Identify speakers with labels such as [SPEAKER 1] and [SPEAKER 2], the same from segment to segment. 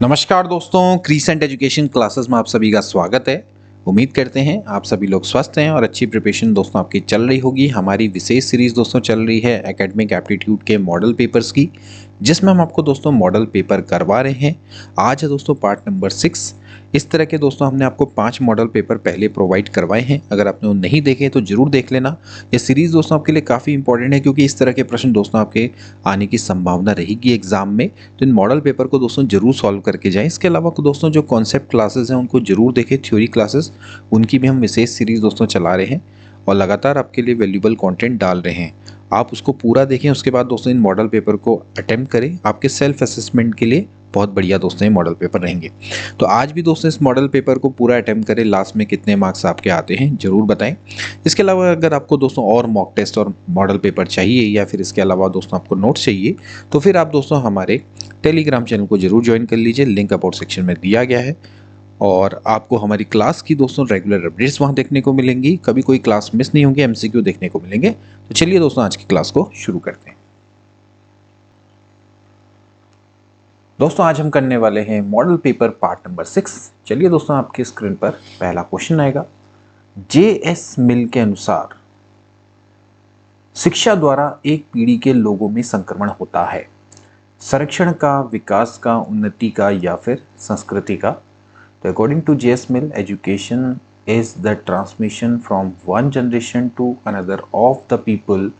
[SPEAKER 1] नमस्कार दोस्तों, crescent education classes में आप सभी का स्वागत है। उम्मीद करते हैं आप सभी लोग स्वस्थ हैं और अच्छी प्रिपरेशन दोस्तों आपकी चल रही होगी। हमारी विशेष सीरीज दोस्तों चल रही है एकेडमिक एप्टीट्यूड के मॉडल पेपर्स की, जिसमें हम आपको दोस्तों मॉडल पेपर करवा रहे हैं। आज है दोस्तों पार्ट नंबर 6। इस तरह के दोस्तों हमने आपको 5 मॉडल पेपर पहले प्रोवाइड करवाए हैं। अगर आपने वो नहीं देखे तो जरूर देख लेना। ये सीरीज दोस्तों आपके लिए काफ़ी इंपॉर्टेंट है, क्योंकि इस तरह के प्रश्न दोस्तों आपके आने की संभावना रहेगी एग्जाम में। तो इन मॉडल पेपर को दोस्तों जरूर सॉल्व करके जाएं। इसके अलावा दोस्तों जो कॉन्सेप्ट क्लासेस हैं उनको जरूर देखें, थ्योरी क्लासेस, उनकी भी हम विशेष सीरीज दोस्तों चला रहे हैं और लगातार आपके लिए वैल्यूएबल कंटेंट डाल रहे हैं। आप उसको पूरा देखें, उसके बाद दोस्तों इन मॉडल पेपर को अटेम्प्ट करें। आपके सेल्फ असेसमेंट के लिए बहुत बढ़िया दोस्तों ये मॉडल पेपर रहेंगे। तो आज भी दोस्तों इस मॉडल पेपर को पूरा अटेम्प्ट करें। लास्ट में कितने मार्क्स आपके आते हैं जरूर बताएं। इसके अलावा अगर आपको दोस्तों और मॉक टेस्ट और मॉडल पेपर चाहिए, या फिर इसके अलावा दोस्तों आपको नोट्स चाहिए, तो फिर आप दोस्तों हमारे टेलीग्राम चैनल को जरूर ज्वाइन कर लीजिए। लिंक अबाउट सेक्शन में दिया गया है और आपको हमारी क्लास की दोस्तों रेगुलर अपडेट्स वहां देखने को मिलेंगी। कभी कोई क्लास मिस नहीं होंगी, एमसीक्यू देखने को मिलेंगे। तो चलिए दोस्तों आज की क्लास को शुरू करते हैं। दोस्तों आज हम करने वाले हैं मॉडल पेपर पार्ट नंबर 6। चलिए दोस्तों आपकी स्क्रीन पर पहला क्वेश्चन आएगा। जेएस मिल के अनुसार शिक्षा द्वारा एक पीढ़ी के लोगों में संक्रमण होता है। संरक्षण का, विकास का, उन्नति का या फिर संस्कृति का। तो according to JS Mill, education is the transmission from one generation to another of the people,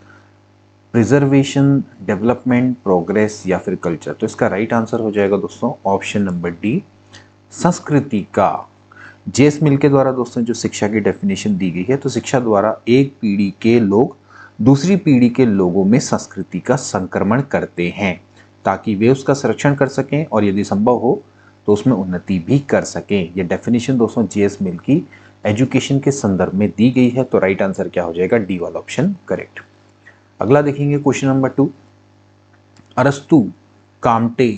[SPEAKER 1] preservation, development, progress या फिर कल्चर। तो इसका राइट आंसर हो जाएगा दोस्तों ऑप्शन नंबर डी, संस्कृति का। जेएस मिल के द्वारा दोस्तों जो शिक्षा की डेफिनेशन दी गई है, तो शिक्षा द्वारा एक पीढ़ी के लोग दूसरी पीढ़ी के लोगों में संस्कृति का संक्रमण करते हैं, ताकि वे उसका संरक्षण कर सकें और यदि संभव हो तो उसमें उन्नति भी कर सकें। ये डेफिनेशन दोस्तों जेएस मिल की एजुकेशन के संदर्भ में दी गई है। तो राइट आंसर क्या हो जाएगा? डी वाला ऑप्शन करेक्ट। अगला देखेंगे क्वेश्चन नंबर 2। अरस्तु, Comte,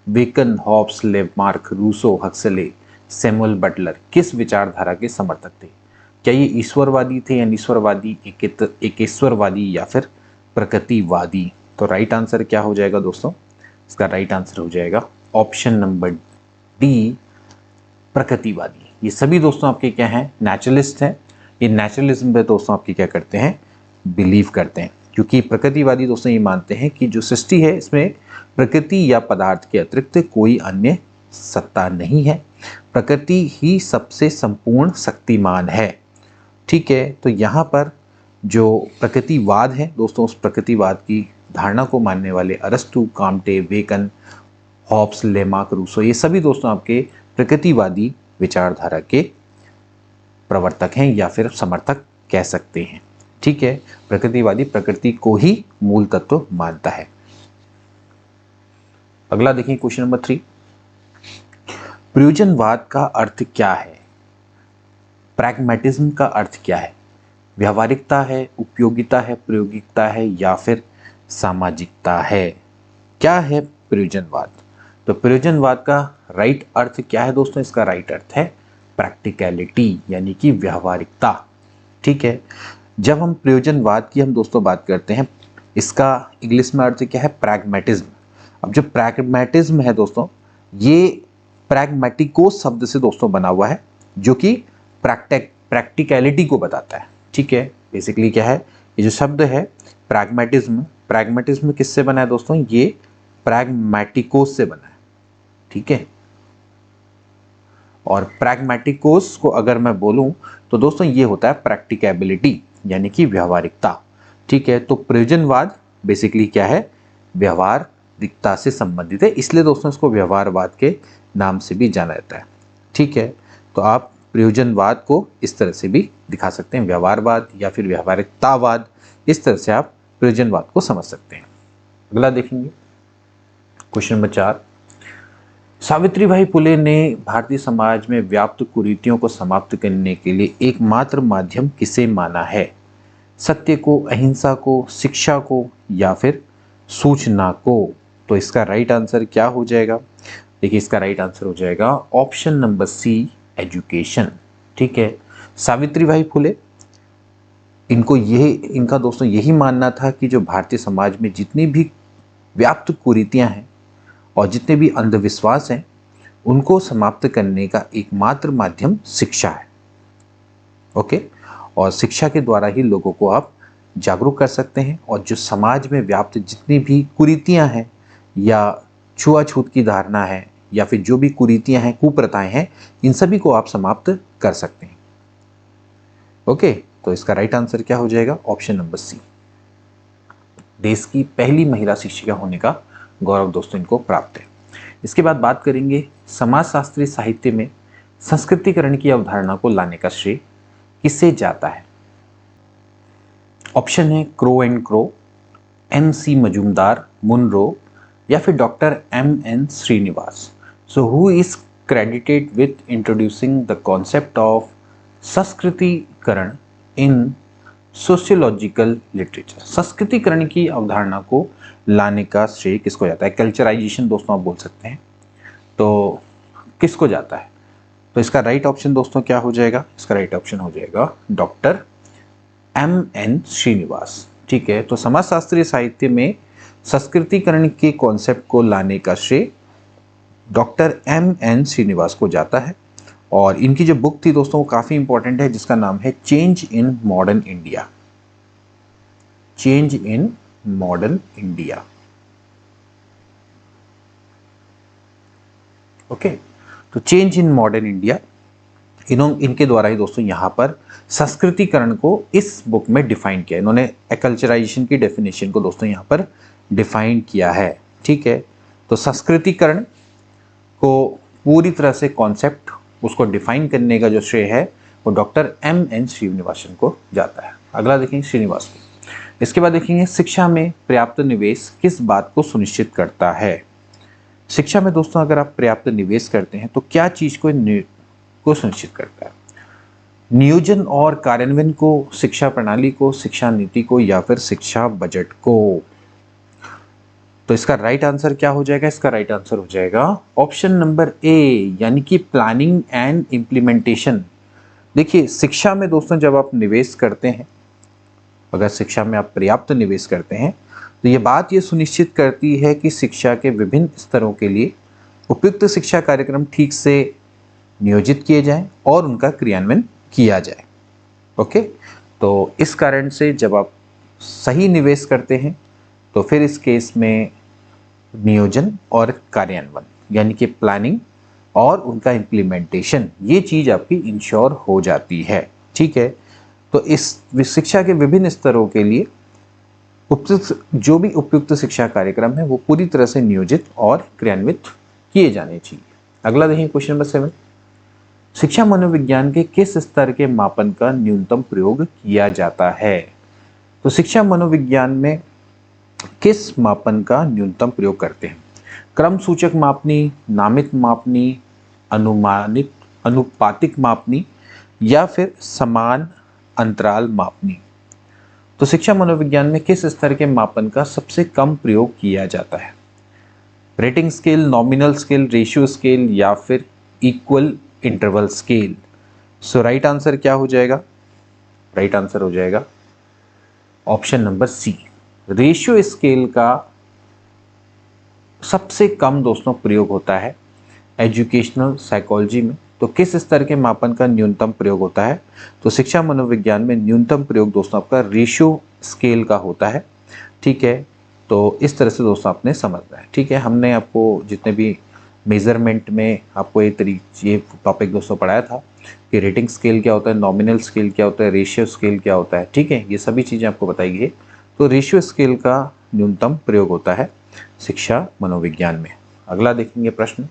[SPEAKER 1] Bacon, Hobbes, Lamarck, Rousseau, Huxley, Samuel Butler किस विचारधारा के समर्थक थे? क्या ये ईश्वरवादी थे या निश्वरवादी, एकेश्वरवादी या फिर प्रकृतिवादी? तो राइट आंसर क्या हो जाएगा दोस्तों? इसका राइट आंसर हो जाएगा ऑप्शन नंबर डी, प्रकृतिवादी। ये सभी दोस्तों आपके क्या हैं? नेचुरलिस्ट हैं। ये नेचुरलिज्म पे दोस्तों आपके क्या करते हैं? बिलीव करते हैं, क्योंकि प्रकृतिवादी दोस्तों ये मानते हैं कि जो सृष्टि है इसमें प्रकृति या पदार्थ के अतिरिक्त कोई अन्य सत्ता नहीं है। प्रकृति ही सबसे संपूर्ण शक्तिमान है। ठीक है, तो यहाँ पर जो प्रकृतिवाद है दोस्तों, उस प्रकृतिवाद की धारणा को मानने वाले अरस्तु, Comte, Bacon, Hobbes, Lamarck, Rousseau, ये सभी दोस्तों आपके प्रकृतिवादी विचारधारा के प्रवर्तक हैं या फिर समर्थक कह सकते हैं। ठीक है, प्रकृतिवादी प्रकृति को ही मूल तत्व मानता है। अगला देखिए क्वेश्चन नंबर 3। प्रयोजनवाद का अर्थ क्या है? प्रैग्मेटिज्म का अर्थ क्या है? व्यावहारिकता है, उपयोगिता है, प्रायोगिकता है या फिर सामाजिकता है? क्या है प्रयोजनवाद? तो प्रयोजनवाद का राइट अर्थ क्या है दोस्तों? इसका राइट अर्थ है प्रैक्टिकलिटी, यानी कि व्यावहारिकता। ठीक है, जब हम प्रयोजनवाद की हम दोस्तों बात करते हैं, इसका इंग्लिश में अर्थ क्या है? प्रैग्मेटिज्म। अब जो प्रैग्मेटिज्म है दोस्तों, ये प्रैग्मेटिकोस शब्द से दोस्तों बना हुआ है, जो कि प्रैक्टिकलिटी को बताता है। ठीक है, बेसिकली क्या है ये जो शब्द है प्रैग्मेटिज्म, प्रैग्मेटिज्म किससे बना है दोस्तों? ये प्रैग्मेटिकोस से बना है। ठीक है, और प्रैग्मेटिकोस को अगर मैं बोलूं तो दोस्तों ये होता है प्रैक्टिकेबिलिटी, यानी कि व्यावहारिकता। ठीक है, तो प्रयोजनवाद बेसिकली क्या है? व्यवहारिकता से संबंधित है, इसलिए दोस्तों इसको व्यवहारवाद के नाम से भी जाना जाता है। ठीक है, तो आप प्रयोजनवाद को इस तरह से भी दिखा सकते हैं, व्यवहारवाद या फिर व्यवहारिकतावाद, इस तरह से आप प्रयोजनवाद को समझ सकते हैं। अगला देखेंगे क्वेश्चन नंबर 4। सावित्रीबाई फुले ने भारतीय समाज में व्याप्त कुरीतियों को समाप्त करने के लिए एकमात्र माध्यम किसे माना है? सत्य को, अहिंसा को, शिक्षा को या फिर सूचना को? तो इसका राइट आंसर क्या हो जाएगा? देखिए इसका राइट आंसर हो जाएगा ऑप्शन नंबर सी, एजुकेशन। ठीक है, सावित्रीबाई फुले इनका दोस्तों यही मानना था कि जो भारतीय समाज में जितनी भी व्याप्त कुरीतियां हैं और जितने भी अंधविश्वास हैं, उनको समाप्त करने का एकमात्र माध्यम शिक्षा है। ओके, और शिक्षा के द्वारा ही लोगों को आप जागरूक कर सकते हैं, और जो समाज में व्याप्त जितनी भी कुरीतियां हैं या छुआछूत की धारणा है या फिर जो भी कुरीतियां हैं, कुप्रथाएं हैं, इन सभी को आप समाप्त कर सकते हैं। ओके, तो इसका राइट आंसर क्या हो जाएगा? Option number C. देश की पहली महिला शिक्षिका होने का गौरव दोस्तों इनको प्राप्त है। इसके बाद बात करेंगे समाजशास्त्री साहित्य में संस्कृतिकरण की अवधारणा को लाने का श्रेय किसे जाता है? ऑप्शन है Crow and Crow, MC Majumdar, Munro, या फिर doctor MN Srinivas. So who is credited with introducing the concept of Sanskritisation in sociological literature? संस्कृतिकरण की अवधारणा को लाने का श्रेय किसको जाता है? कल्चराइजेशन दोस्तों आप बोल सकते हैं, तो किसको जाता है? तो इसका राइट ऑप्शन दोस्तों क्या हो जाएगा? इसका राइट ऑप्शन हो जाएगा डॉक्टर MN श्रीनिवास। ठीक है, तो समाजशास्त्रीय साहित्य में संस्कृतिकरण के कॉन्सेप्ट को लाने का श्रेय डॉक्टर MN श्रीनिवास को जाता है, और इनकी जो बुक थी दोस्तों वो काफी इंपॉर्टेंट है, जिसका नाम है change in modern India. Change in modern India. Okay, तो चेंज इन मॉडर्न इंडिया, इनके द्वारा ही दोस्तों यहाँ पर संस्कृतिकरण को इस बुक में डिफाइन किया। इन्होंने एक्लचराइजेशन की डेफिनेशन को दोस्तों यहाँ पर डिफाइन किया है। ठीक है, तो संस्कृतिकरण को पूरी तरह से कॉन्सेप्ट उसको डिफाइन करने का जो श्रेय है वो डॉक्टर MN श्रीनिवासन को जाता है। अगला देखेंगे श्रीनिवास को। इसके बाद देखेंगे शिक्षा में पर्याप्त निवेश किस बात को सुनिश्चित करता है? शिक्षा में दोस्तों अगर आप पर्याप्त निवेश करते हैं तो क्या चीज को सुनिश्चित करता है? नियोजन और कार्यान्वयन को, शिक्षा प्रणाली को, शिक्षा नीति को, या फिर शिक्षा बजट को? तो इसका राइट आंसर क्या हो जाएगा? इसका राइट आंसर हो जाएगा ऑप्शन नंबर ए, यानी कि प्लानिंग एंड इम्प्लीमेंटेशन। देखिए शिक्षा में दोस्तों जब आप निवेश करते हैं, अगर शिक्षा में आप पर्याप्त निवेश करते हैं तो ये बात ये सुनिश्चित करती है कि शिक्षा के विभिन्न स्तरों के लिए उपयुक्त शिक्षा कार्यक्रम ठीक से नियोजित किए जाएं और उनका क्रियान्वयन किया जाए। ओके, तो इस कारण से जब आप सही निवेश करते हैं तो फिर इस केस में नियोजन और कार्यान्वयन यानी कि प्लानिंग और उनका इम्प्लीमेंटेशन, ये चीज आपकी इंश्योर हो जाती है। ठीक है, तो इस शिक्षा के विभिन्न स्तरों के लिए जो भी उपयुक्त शिक्षा कार्यक्रम है वो पूरी तरह से नियोजित और क्रियान्वित किए जाने चाहिए। अगला देखिए क्वेश्चन नंबर 7। शिक्षा मनोविज्ञान के किस स्तर के मापन का न्यूनतम प्रयोग किया जाता है? तो शिक्षा मनोविज्ञान में किस मापन का न्यूनतम प्रयोग करते हैं? क्रम सूचक मापनी, नामित मापनी, अनुपातिक मापनी, या फिर समान अंतराल मापनी? तो शिक्षा मनोविज्ञान में किस स्तर के मापन का सबसे कम प्रयोग किया जाता है? Rating scale, nominal scale, ratio scale, या फिर equal interval scale? So right answer क्या हो जाएगा? राइट आंसर हो जाएगा option number C. Ratio scale का सबसे कम दोस्तों प्रयोग होता है एजुकेशनल साइकोलॉजी में। तो किस स्तर के मापन का न्यूनतम प्रयोग होता है? तो शिक्षा मनोविज्ञान में न्यूनतम प्रयोग दोस्तों आपका रेशियो स्केल का होता है। ठीक है, तो इस तरह से दोस्तों आपने समझना है। ठीक है, हमने आपको जितने भी मेजरमेंट में आपको ये टॉपिक दोस्तों पढ़ाया था कि रेटिंग स्केल क्या होता है, नॉमिनल स्केल क्या होता है, रेशियो स्केल क्या होता है। ठीक है, ये सभी चीज़ें आपको बताई गई। तो रेशियो स्केल का न्यूनतम प्रयोग होता है शिक्षा मनोविज्ञान में। अगला देखेंगे प्रश्न,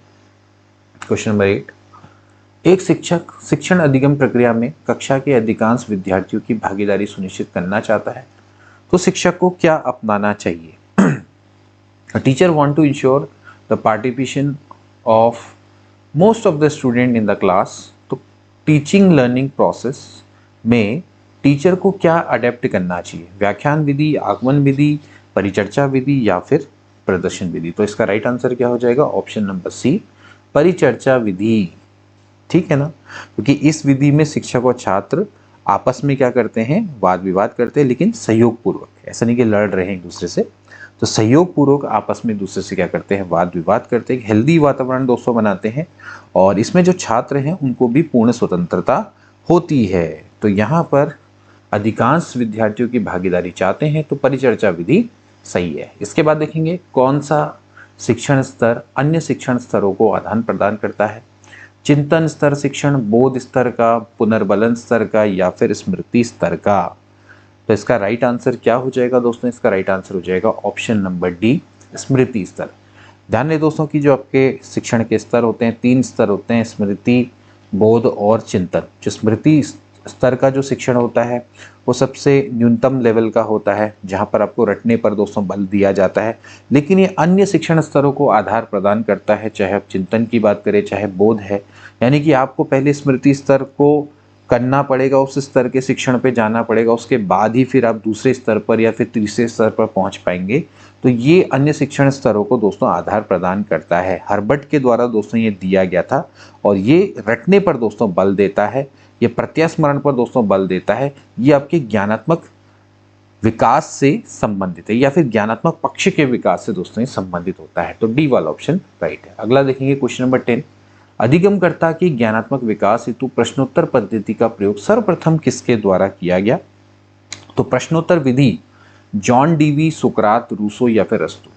[SPEAKER 1] क्वेश्चन नंबर 8। एक शिक्षक शिक्षण अधिगम प्रक्रिया में कक्षा के अधिकांश विद्यार्थियों की भागीदारी सुनिश्चित करना चाहता है, तो शिक्षक को क्या अपनाना चाहिए? A teacher want to ensure the participation of most of the student in the class। तो टीचिंग लर्निंग प्रोसेस में टीचर को क्या अडेप्ट करना चाहिए? व्याख्यान विधि, आगमन विधि, परिचर्चा विधि, या फिर प्रदर्शन विधि? तो इसका राइट आंसर क्या हो जाएगा? ऑप्शन नंबर सी, परिचर्चा विधि। ठीक है ना, क्योंकि इस विधि में शिक्षक और छात्र आपस में क्या करते हैं? वाद विवाद करते हैं, लेकिन सहयोग पूर्वक। ऐसा नहीं कि लड़ रहे हैं एक दूसरे से। तो सहयोग पूर्वक आपस में दूसरे से क्या करते हैं, वाद विवाद करते हैं, हेल्दी वातावरण दोस्तों बनाते हैं और इसमें जो छात्र हैं उनको भी पूर्ण स्वतंत्रता होती है। तो यहाँ पर अधिकांश विद्यार्थियों की भागीदारी चाहते हैं तो परिचर्चा विधि सही है। इसके बाद देखेंगे कौन सा शिक्षण स्तर अन्य शिक्षण स्तरों को आदान प्रदान करता है। चिंतन स्तर शिक्षण, बोध स्तर का, पुनर्बलन स्तर का या फिर स्मृति स्तर का। तो इसका राइट आंसर क्या हो जाएगा दोस्तों, इसका राइट आंसर हो जाएगा ऑप्शन नंबर डी, स्मृति स्तर। ध्यान दें दोस्तों कि जो आपके शिक्षण के स्तर होते हैं 3 स्तर होते हैं, स्मृति, बोध और चिंतन। जो स्मृति स्तर का जो शिक्षण होता है वो सबसे न्यूनतम लेवल का होता है, जहाँ पर आपको रटने पर दोस्तों बल दिया जाता है, लेकिन ये अन्य शिक्षण स्तरों को आधार प्रदान करता है, चाहे आप चिंतन की बात करें चाहे बोध है। यानी कि आपको पहले स्मृति स्तर को करना पड़ेगा, उस स्तर के शिक्षण पे जाना पड़ेगा, उसके बाद ही फिर आप दूसरे स्तर पर या फिर तीसरे स्तर पर पहुंच पाएंगे। तो ये अन्य शिक्षण स्तरों को दोस्तों आधार प्रदान करता है। हर्बर्ट के द्वारा दोस्तों ये दिया गया था और ये रटने पर दोस्तों बल देता है, ये प्रत्यास्मरण पर दोस्तों बल देता है, ये आपके ज्ञानात्मक विकास से संबंधित है या फिर ज्ञानात्मक पक्ष के विकास से दोस्तों ये संबंधित होता है। तो डी वाला ऑप्शन राइट है। अगला देखेंगे क्वेश्चन नंबर 10, अधिगमकर्ता की ज्ञानात्मक विकास हेतु प्रश्नोत्तर पद्धति का प्रयोग सर्वप्रथम किसके द्वारा किया गया। तो प्रश्नोत्तर विधि जॉन डीवी, सुकरात, रूसो या फिर अरस्तु।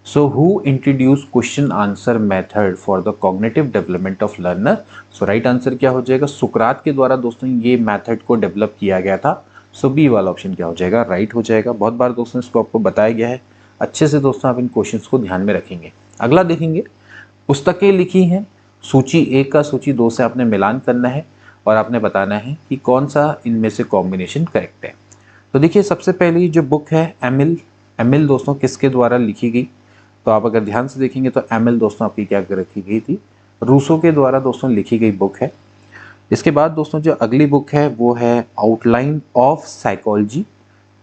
[SPEAKER 1] So who introduce question answer method for the cognitive development of learner. So right answer क्या हो जाएगा, सुकरात के द्वारा दोस्तों ये मेथड को डेवलप किया गया था। सो बी वाला ऑप्शन क्या हो जाएगा, राइट हो जाएगा। बहुत बार दोस्तों इसको आपको बताया गया है, अच्छे से दोस्तों आप इन क्वेश्चंस को ध्यान में रखेंगे। अगला देखेंगे, पुस्तकें लिखी हैं, सूची 1 का सूची 2 से आपने मिलान करना है और आपने बताना है कि कौन सा इनमें से कॉम्बिनेशन करेक्ट है। तो देखिए सबसे पहली जो बुक है एमिल दोस्तों किसके द्वारा लिखी गई। तो आप अगर ध्यान से देखेंगे तो एमिल दोस्तों आपकी क्या रखी गई थी, रूसो के द्वारा दोस्तों लिखी गई बुक है। इसके बाद दोस्तों जो अगली बुक है वो है आउटलाइन ऑफ साइकोलॉजी।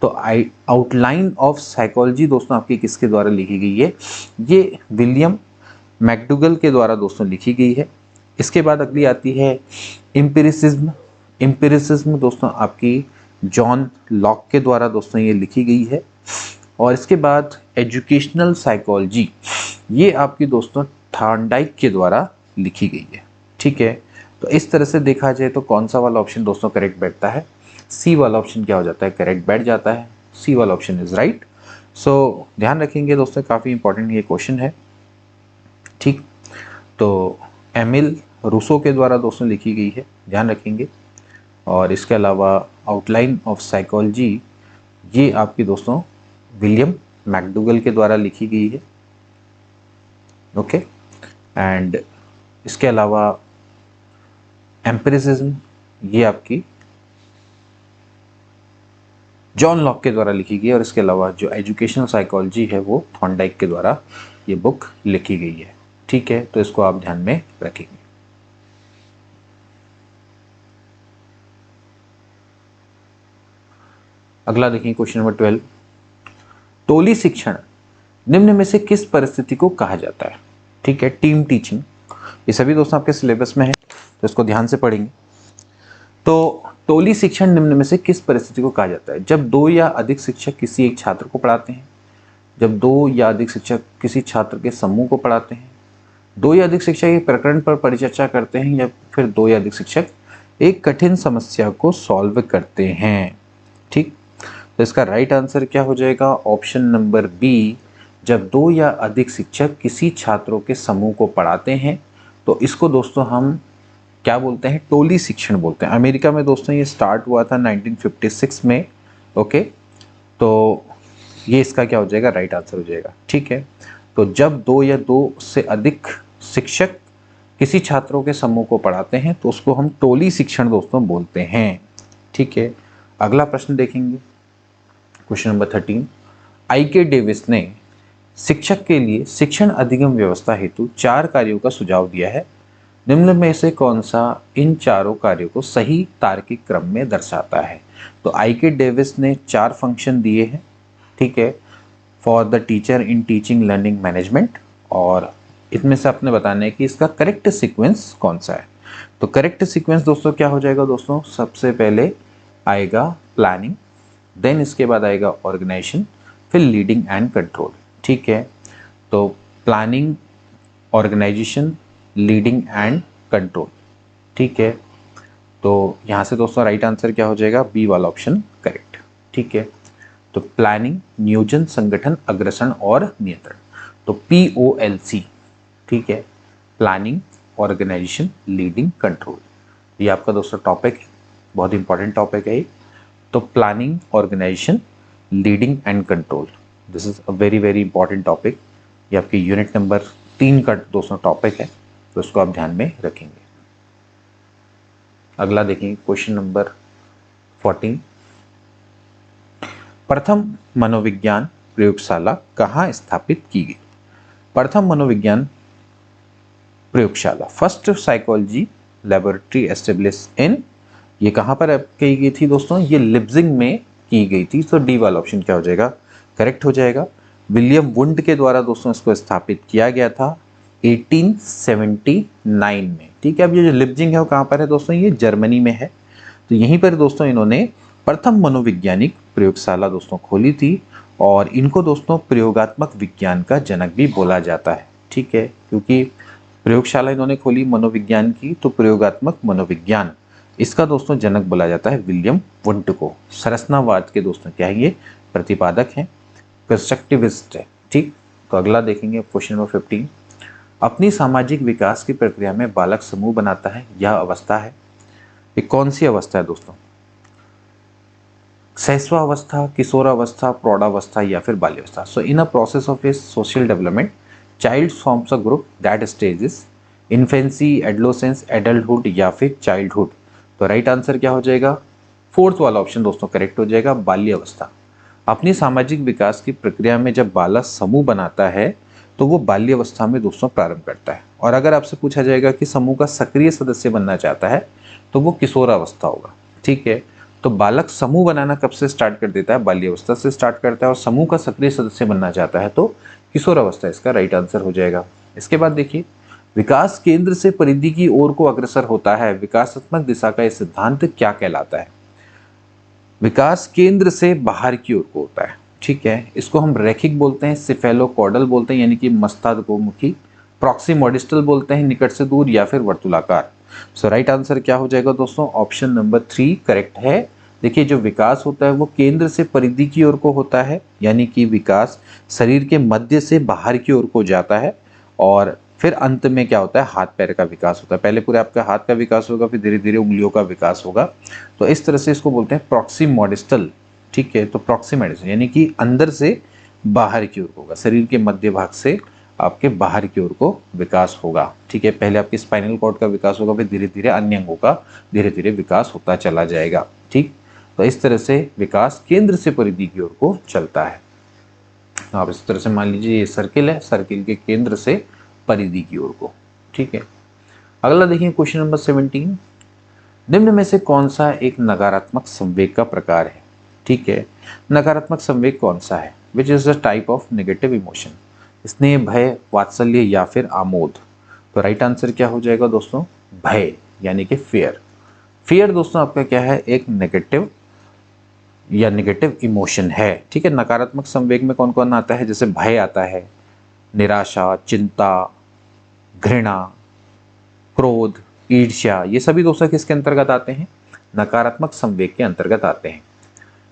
[SPEAKER 1] तो आउटलाइन ऑफ साइकोलॉजी दोस्तों आपकी किसके द्वारा लिखी गई है, ये विलियम मैकडूगल के द्वारा दोस्तों लिखी गई है। इसके बाद अगली आती है एम्पिरिसिज्म दोस्तों आपकी जॉन लॉक के द्वारा दोस्तों ये लिखी गई है। और इसके बाद एजुकेशनल साइकोलॉजी ये आपकी दोस्तों थॉर्नडाइक के द्वारा लिखी गई है। ठीक है, तो इस तरह से देखा जाए तो कौन सा वाला ऑप्शन दोस्तों करेक्ट बैठता है, सी वाला ऑप्शन क्या हो जाता है, करेक्ट बैठ जाता है। सी वाला ऑप्शन इज राइट। सो ध्यान रखेंगे दोस्तों, काफ़ी इंपॉर्टेंट ये क्वेश्चन है। ठीक, तो एमिल रूसो के द्वारा दोस्तों लिखी गई है, ध्यान रखेंगे। और इसके अलावा आउटलाइन ऑफ साइकोलॉजी ये आपकी दोस्तों विलियम मैकडूगल के द्वारा लिखी गई है। ओके, एंड इसके अलावा एम्पिरिसिज्म ये आपकी जॉन लॉक के द्वारा लिखी गई है। और इसके अलावा जो एजुकेशनल साइकोलॉजी है वो थॉर्नडाइक के द्वारा ये बुक लिखी गई है। ठीक है, तो इसको आप ध्यान में रखेंगे। अगला देखिए क्वेश्चन नंबर 12, टोली शिक्षण निम्न में से किस परिस्थिति को कहा जाता है। ठीक है, टीम टीचिंग, ये सभी दोस्तों आपके सिलेबस में है तो इसको ध्यान से पढ़ेंगे। तो टोली शिक्षण निम्न में से किस परिस्थिति को कहा जाता है, जब 2 या अधिक शिक्षक किसी एक छात्र को पढ़ाते हैं, जब 2 या अधिक शिक्षक किसी छात्र के समूह को पढ़ाते हैं, 2 या अधिक शिक्षक एक प्रकरण पर परिचर्चा करते हैं, या फिर 2 या अधिक शिक्षक एक कठिन समस्या को सॉल्व करते हैं। ठीक, तो इसका राइट आंसर क्या हो जाएगा, ऑप्शन नंबर बी, जब 2 या अधिक शिक्षक किसी छात्रों के समूह को पढ़ाते हैं तो इसको दोस्तों हम क्या बोलते हैं, टोली शिक्षण बोलते हैं। अमेरिका में दोस्तों ये स्टार्ट हुआ था 1956 में। ओके, तो ये इसका क्या हो जाएगा, राइट आंसर हो जाएगा। ठीक है, तो जब 2 या 2 से अधिक शिक्षक किसी छात्रों के समूह को पढ़ाते हैं तो उसको हम टोली शिक्षण दोस्तों बोलते हैं। ठीक है, अगला प्रश्न देखेंगे क्वेश्चन नंबर 13, आई.के. डेविस ने शिक्षक के लिए शिक्षण अधिगम व्यवस्था हेतु 4 कार्यों का सुझाव दिया है। निम्न में से कौन सा इन चारों कार्यों को सही तार्किक क्रम में दर्शाता है। तो आई.के. डेविस ने 4 फंक्शन दिए हैं। ठीक है, for the teacher in teaching learning management, और इसमें से आपने बताना है कि इसका करेक्ट सीक्वेंस कौन सा है। तो करेक्ट सीक्वेंस दोस्तों क्या हो जाएगा दोस्तों, सबसे पहले आएगा प्लानिंग, देन इसके बाद आएगा ऑर्गेनाइजेशन, फिर लीडिंग एंड कंट्रोल। ठीक है। तो planning, organisation, leading and control, ठीक है। तो यहाँ से दोस्तों राइट आंसर क्या हो जाएगा, बी वाला ऑप्शन करेक्ट, ठीक है। तो प्लानिंग, नियोजन, संगठन, अग्रसर और नियंत्रण, तो POLC, ठीक है। प्लानिंग, ऑर्गेनाइजेशन, लीडिंग, कंट्रोल, ये आपका दोस्तों टॉपिक है, बहुत इंपॉर्टेंट टॉपिक है ये। तो planning, organisation, leading and control, this is a very very important topic. ये आपके यूनिट नंबर 3 का दोस्तों टॉपिक है, तो उसको आप ध्यान में रखेंगे। अगला देखेंगे क्वेश्चन नंबर 14। प्रथम मनोविज्ञान प्रयोगशाला कहाँ स्थापित की गई? प्रथम मनोविज्ञान प्रयोगशाला, first psychology laboratory establish in, ये कहाँ पर की गई थी दोस्तों, ये लिप्जिंग में की गई थी। तो डी वाला ऑप्शन क्या हो जाएगा, करेक्ट हो जाएगा। विलियम वुंड के द्वारा दोस्तों इसको स्थापित किया गया था 1879 में, ठीक है। अब ये जो लिप्जिंग है वो कहाँ पर है दोस्तों, ये जर्मनी में है। तो यहीं पर दोस्तों इन्होंने प्रथम मनोवैज्ञानिक प्रयोगशाला दोस्तों खोली थी, और इनको दोस्तों प्रयोगात्मक विज्ञान का जनक भी बोला जाता है, ठीक है। क्योंकि प्रयोगशाला इन्होंने खोली मनोविज्ञान की, तो प्रयोगात्मक मनोविज्ञान इसका दोस्तों जनक बोला जाता है विलियम वुंट को। संरचनावाद के दोस्तों क्या है, ये प्रतिपादक हैं, कंस्ट्रक्टिविस्ट है, ठीक। तो अगला देखेंगे क्वेश्चन नंबर 15। अपनी सामाजिक विकास की प्रक्रिया में बालक समूह बनाता है, यह अवस्था है, ये कौन सी अवस्था है दोस्तों, शैशवावस्था, किशोरावस्था, प्रौढ़ावस्था या फिर बाल्यावस्था। So in a process of a social development child forms a group that stages infancy, adolescence, adulthood या फिर चाइल्डहुड। तो राइट आंसर क्या हो जाएगा, फोर्थ वाला ऑप्शन दोस्तों करेक्ट हो जाएगा, बाल्यावस्था। अपनी सामाजिक विकास की प्रक्रिया में जब बालक समूह बनाता है तो वो बाल्यावस्था में दोस्तों प्रारंभ करता है। और अगर आपसे पूछा जाएगा कि समूह का सक्रिय सदस्य बनना चाहता है तो वो किशोरावस्था होगा, ठीक है। तो बालक समूह बनाना कब से स्टार्ट कर देता है, बाल्यावस्था से स्टार्ट करता है, और समूह का सक्रिय सदस्य बनना चाहता है तो किशोरावस्था इसका राइट आंसर हो जाएगा। इसके बाद देखिए, विकास केंद्र से परिधि की ओर को अग्रसर होता है, विकासात्मक दिशा का यह सिद्धांत क्या कहलाता है? विकास केंद्र से बाहर की ओर को होता है, ठीक है। इसको हम रैखिक बोलते हैं, सिफेलोकॉर्डल बोलते हैं यानी कि मस्तिष्कोमुखी, प्रॉक्सिमोडिस्टल बोलते हैं निकट से दूर, या फिर वर्तुलाकार। सो राइट आंसर क्या हो जाएगा दोस्तों, ऑप्शन नंबर 3 करेक्ट है। देखिए जो विकास होता है वो केंद्र से परिधि की ओर को होता है, यानी कि विकास शरीर के मध्य से बाहर की ओर को जाता है, और फिर अंत में क्या होता है, हाथ पैर का विकास होता है। पहले पूरे आपका हाथ का विकास होगा, फिर धीरे धीरे उंगलियों का विकास होगा। तो इस तरह से इसको बोलते हैं प्रॉक्सिमोडिस्टल, ठीक है। तो प्रॉक्सिमोडिस्टल यानी कि अंदर से बाहर की ओर होगा, शरीर के मध्य भाग से आपके बाहर की ओर को विकास होगा, ठीक है। पहले आपके स्पाइनल कॉर्ड का विकास होगा, फिर धीरे धीरे अन्य अंगों का धीरे धीरे विकास होता चला जाएगा, ठीक। तो इस तरह से विकास केंद्र से परिधि की ओर को चलता है। आप इस तरह से मान लीजिए ये सर्किल है, सर्किल के केंद्र से परिधि की ओर को, ठीक है। अगला देखिए क्वेश्चन नंबर 17। निम्न में से कौन सा एक नकारात्मक संवेग का प्रकार है, ठीक है। नकारात्मक संवेग कौन सा है, which is the type of negative emotion, स्नेह, भय, वात्सल्य या फिर आमोद। तो राइट आंसर क्या हो जाएगा दोस्तों, भय यानी कि फियर। फियर दोस्तों आपका क्या है, एक नेगेटिव या नेगेटिव इमोशन है, ठीक है। नकारात्मक संवेग में कौन कौन आता है, जैसे भय आता है, निराशा, चिंता, घृणा, क्रोध, ईर्ष्या, ये सभी दोस्तों किसके अंतर्गत आते हैं, नकारात्मक संवेग के अंतर्गत आते हैं।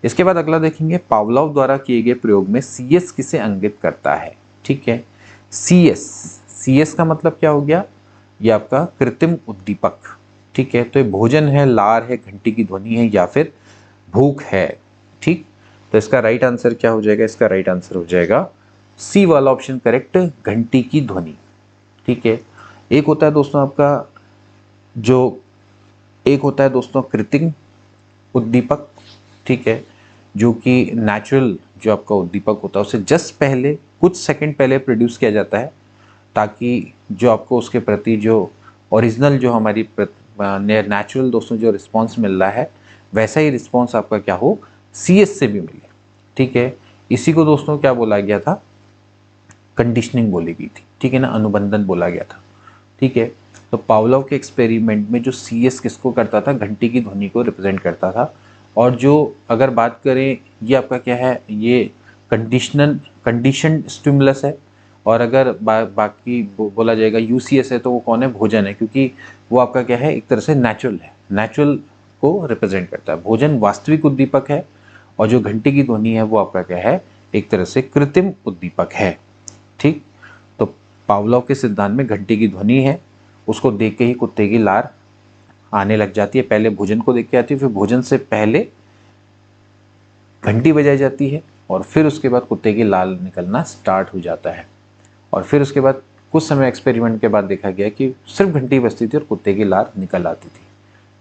[SPEAKER 1] इसके बाद अगला देखेंगे, पावलोव द्वारा किए गए प्रयोग में CS किसे इंगित करता है, ठीक है। CS का मतलब क्या हो गया, ये आपका कृत्रिम उद्दीपक, ठीक है। तो ये भोजन है, लार है, घंटी की ध्वनि है, या फिर भूख है, ठीक। तो इसका राइट आंसर क्या हो जाएगा, इसका राइट आंसर हो जाएगा C वाला ऑप्शन करेक्ट, घंटी की ध्वनि, ठीक है। एक होता है दोस्तों आपका एक होता है दोस्तों कृत्रिम उद्दीपक, ठीक है, जो कि नेचुरल जो आपका उद्दीपक होता है उसे जस्ट पहले कुछ सेकंड पहले प्रोड्यूस किया जाता है, ताकि जो आपको उसके प्रति जो ओरिजिनल जो हमारी नेचुरल दोस्तों जो रिस्पॉन्स मिल रहा है वैसा ही रिस्पॉन्स आपका क्या हो, CS से भी मिले, ठीक है। इसी को दोस्तों क्या बोला गया था, कंडीशनिंग बोली गई थी, ठीक है ना, अनुबंधन बोला गया था, ठीक है। तो पावलोव के एक्सपेरिमेंट में जो CS किसको करता था, घंटी की ध्वनि को रिप्रेजेंट करता था। और जो अगर बात करें ये आपका क्या है, ये कंडीशन स्टिमुलस है, और अगर बाकी बोला जाएगा यूसीएस है तो वो कौन है, भोजन है, क्योंकि वो आपका क्या है, एक तरह से नेचुरल है, नेचुरल को रिप्रेजेंट करता है। भोजन वास्तविक उद्दीपक है, और जो घंटे की ध्वनि है वो आपका क्या है, एक तरह से कृत्रिम उद्दीपक है। ठीक, तो पावलोव के सिद्धांत में घंटे की ध्वनि है, उसको देख के ही कुत्ते की लार आने लग जाती है। पहले भोजन को देख के आती है, फिर भोजन से पहले घंटी बजाई जाती है, और फिर उसके बाद कुत्ते की लाल निकलना स्टार्ट हो जाता है। और फिर उसके बाद कुछ समय एक्सपेरिमेंट के बाद देखा गया कि सिर्फ घंटी बजती थी और कुत्ते की लार निकल आती थी।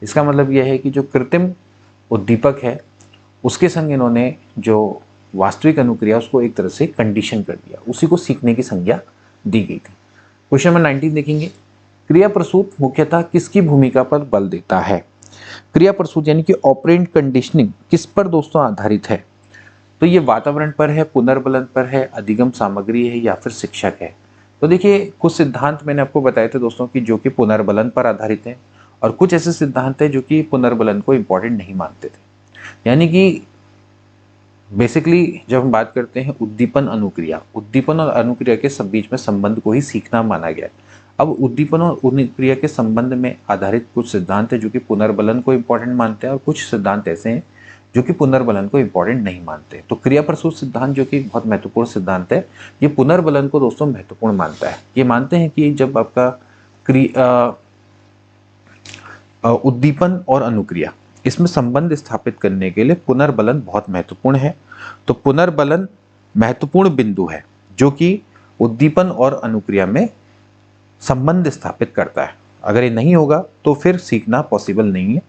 [SPEAKER 1] इसका मतलब यह है कि जो कृत्रिम उद्दीपक है उसके संग इन्होंने जो वास्तविक अनुक्रिया उसको एक तरह से कंडीशन कर दिया, उसी को सीखने की संज्ञा दी गई थी। क्वेश्चन नंबर 19 देखेंगे, क्रिया प्रसूत मुख्यतः किसकी भूमिका पर बल देता है? क्रिया प्रसूत यानी कि ऑपरेंट कंडीशनिंग किस पर दोस्तों आधारित है? तो ये वातावरण पर है, पुनर्बलन पर है, अधिगम सामग्री है, या फिर शिक्षक है? तो देखिए, कुछ सिद्धांत मैंने आपको बताए थे दोस्तों कि जो कि पुनर्बलन पर आधारित है, और कुछ ऐसे सिद्धांत है जो कि पुनर्बलन को इंपॉर्टेंट नहीं मानते थे। यानी कि बेसिकली जब हम बात करते हैं उद्दीपन अनुक्रिया, उद्दीपन और अनुक्रिया के सब बीच में संबंध को ही सीखना माना गया है। अब उद्दीपन और अनुक्रिया के संबंध में आधारित कुछ सिद्धांत है जो कि पुनर्बलन को इंपॉर्टेंट मानते हैं, और कुछ सिद्धांत ऐसे हैं जो कि पुनर्बलन को इंपॉर्टेंट नहीं मानते। तो क्रिया प्रसूत सिद्धांत जो कि बहुत महत्वपूर्ण सिद्धांत है, ये पुनर्बलन को दोस्तों महत्वपूर्ण मानता है। ये मानते हैं कि जब आपका उद्दीपन और अनुक्रिया इसमें संबंध स्थापित करने के लिए पुनर्बलन बहुत महत्वपूर्ण है। तो पुनर्बलन महत्वपूर्ण बिंदु है जो कि उद्दीपन और अनुक्रिया में संबंध स्थापित करता है। अगर ये नहीं होगा तो फिर सीखना पॉसिबल नहीं है।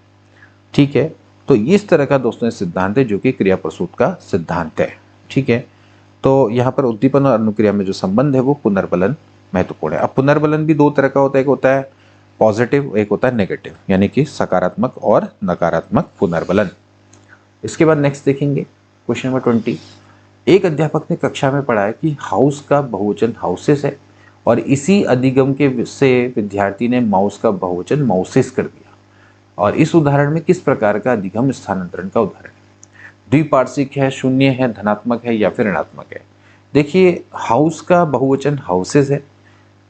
[SPEAKER 1] ठीक है, तो इस तरह का दोस्तों सिद्धांत है जो कि क्रिया प्रसूत का सिद्धांत है। ठीक है, तो यहाँ पर उद्दीपन और अनुक्रिया में जो संबंध है वो पुनर्बलन महत्वपूर्ण है। अब पुनर्बलन भी दो तरह का होता है, एक होता है पॉजिटिव, एक होता है नेगेटिव, यानी कि सकारात्मक और नकारात्मक पुनर्बलन। इसके बाद नेक्स्ट देखेंगे क्वेश्चन नंबर 20, एक अध्यापक ने कक्षा में पढ़ाया कि हाउस का बहुवचन हाउसेस है, और इसी अधिगम के से विद्यार्थी ने माउस का बहुवचन माउसेस कर दिया। और इस उदाहरण में किस प्रकार का अधिगम स्थानांतरण का उदाहरण है? द्विपार्श्विक है, शून्य है, धनात्मक है, या फिर ऋणात्मक है? देखिए, हाउस का बहुवचन हाउसेस है,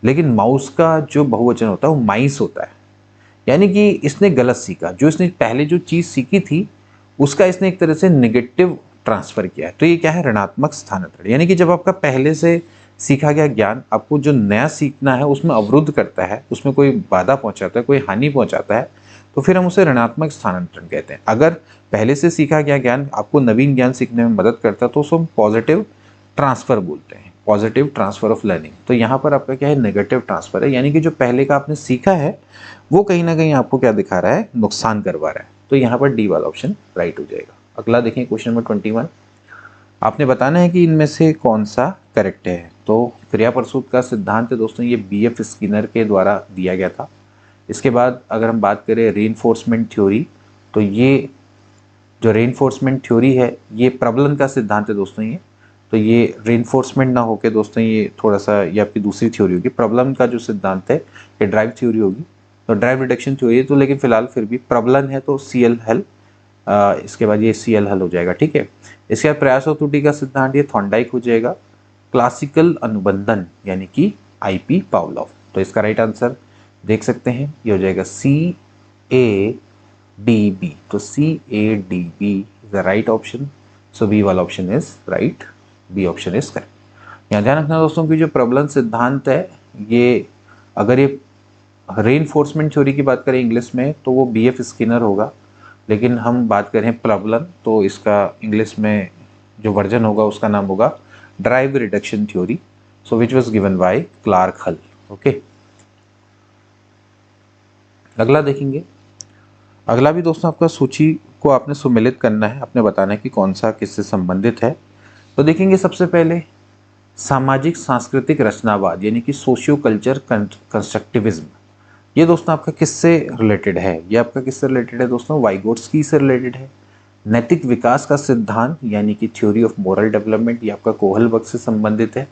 [SPEAKER 1] लेकिन माउस का जो बहुवचन होता है वो माइस होता है। यानी कि इसने गलत सीखा, जो इसने पहले जो चीज़ सीखी थी उसका इसने एक तरह से नेगेटिव ट्रांसफर किया है। तो ये क्या है, ऋणात्मक स्थानांतरण। यानी कि जब आपका पहले से सीखा गया ज्ञान आपको जो नया सीखना है उसमें अवरुद्ध करता है, उसमें कोई बाधा पहुंचाता है, कोई हानि पहुंचाता है, तो फिर हम उसे ऋणात्मक स्थानांतरण कहते हैं। अगर पहले से सीखा गया ज्ञान आपको नवीन ज्ञान सीखने में मदद करता है तो उसको हम पॉजिटिव ट्रांसफर बोलते हैं, पॉजिटिव ट्रांसफर ऑफ लर्निंग। तो यहाँ पर आपका क्या है, नेगेटिव ट्रांसफर है, यानी कि जो पहले का आपने सीखा है वो कहीं ना कहीं आपको क्या दिखा रहा है, नुकसान करवा रहा है। तो यहाँ पर डी वाला ऑप्शन राइट हो जाएगा। अगला देखें क्वेश्चन नंबर 21, आपने बताना है कि इनमें से कौन सा करेक्ट है। तो क्रिया प्रसूत का सिद्धांत है दोस्तों, ये BF स्किनर के द्वारा दिया गया था। इसके बाद अगर हम बात करें रीइंफोर्समेंट थ्योरी, तो ये जो रीइंफोर्समेंट थ्योरी है ये प्रबलन का सिद्धांत है दोस्तों। ये तो ये रीइंफोर्समेंट ना होके दोस्तों ये थोड़ा सा ये आपकी दूसरी थ्योरी होगी। प्रबलन का जो सिद्धांत है ये ड्राइव थ्योरी होगी, तो ड्राइव रिडक्शन थ्योरी है। तो लेकिन फिलहाल फिर भी प्रबलन है तो Cl हल, इसके बाद ये Cl हल हो जाएगा। ठीक है, इसके बाद प्रयास और त्रुटि का सिद्धांत ये थॉर्नडाइक हो जाएगा। क्लासिकल अनुबंधन यानी कि IP पावलोव। तो इसका राइट आंसर देख सकते हैं ये हो जाएगा CADB। तो CADB is the right option. So B वाला option is right, B option is correct. यहाँ ध्यान रखना दोस्तों कि जो प्रबलन सिद्धांत है ये, अगर ये रीइंफोर्समेंट थ्योरी की बात करें इंग्लिश में तो वो BF स्किनर होगा, लेकिन हम बात करें प्रबलन तो इसका इंग्लिश में जो वर्जन होगा उसका नाम होगा drive reduction theory, so which was given by Clark Hull. Okay, अगला देखेंगे। अगला भी दोस्तों आपका सूची को आपने सुमेलित करना है, आपने बताना है कि कौन सा किससे संबंधित है। तो देखेंगे सबसे पहले सामाजिक सांस्कृतिक रचनावाद यानी कि सोशियो कल्चर कंस्ट्रक्टिविज्म। ये दोस्तों आपका किससे रिलेटेड है? ये आपका किससे रिलेटेड है दोस्तों? वाइगोट्स्की से रिलेटेड है। नैतिक विकास का सिद्धांत यानी कि थ्योरी ऑफ मोरल डेवलपमेंट, ये आपका कोहलबर्ग से संबंधित है।